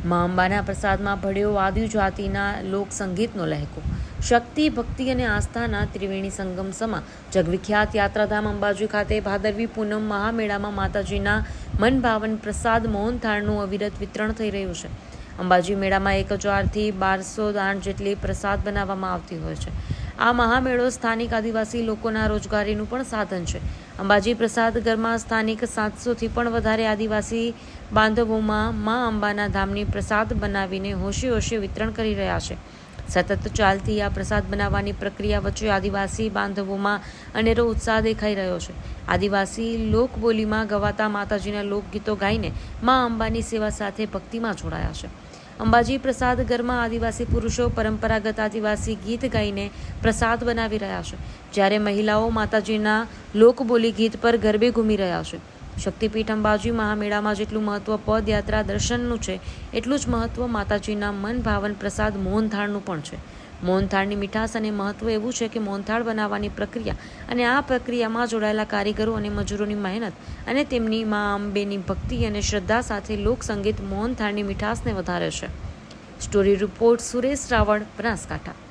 મા અંબાના પ્રસાદમાં ભળ્યો આદિજાતિના લોકસંગીતનો લહેકો. શક્તિ, ભક્તિ અને આસ્થાના ત્રિવેણી સંગમ સમા જગવિખ્યાત યાત્રાધામ અંબાજી ખાતે ભાદરવી પૂનમ મહામેળામાં માતાજીના મનભાવન પ્રસાદ મોહનથાળનું અવિરત વિતરણ થઈ રહ્યું છે. અંબાજી મેળામાં 1000થી 1200 દાણ જેટલી પ્રસાદ બનાવવામાં આવતી હોય છે. આ મહામેળો સ્થાનિક આદિવાસી લોકોના રોજગારીનું પણ સાધન છે. અંબાજી પ્રસાદ ઘરમાં સ્થાનિક 700થી પણ વધારે આદિવાસી બાંધવોમાં મા અંબાના ધામની પ્રસાદ બનાવીને હોશે હોશે વિતરણ કરી રહ્યા છે. સતત ચાલતી આ પ્રસાદ બનાવવાની પ્રક્રિયા વચ્ચે આદિવાસી બાંધવોમાં અનેરો ઉત્સાહ દેખાઈ રહ્યો છે. આદિવાસી લોકબોલીમાં ગવાતા માતાજીના લોકગીતો ગાઈને મા અંબાની સેવા સાથે ભક્તિમાં જોડાયા છે. અંબાજી પ્રસાદ ઘરમાં આદિવાસી પુરુષો પરંપરાગત આદિવાસી ગીત ગાઈને પ્રસાદ બનાવી રહ્યા છે, જ્યારે મહિલાઓ માતાજીના લોકબોલી ગીત પર ગરબે ઘૂમી રહ્યા છે. શક્તિપીઠ અંબાજી મહામેળામાં જેટલું મહત્વ પદયાત્રા દર્શનનું છે, એટલું જ મહત્વ માતાજીના મનભાવન પ્રસાદ મોહનથાળનું પણ છે. મોહનથાળની મીઠાશ અને મહત્વ એવું છે કે મોહનથાળ બનાવવાની પ્રક્રિયા અને આ પ્રક્રિયામાં જોડાયેલા કારીગરો અને મજૂરોની મહેનત અને તેમની મા અંબેની ભક્તિ અને શ્રદ્ધા સાથે લોકસંગીત મોહનથાળની મીઠાશને વધારે છે. Story report Suresh Raval, Banaskantha.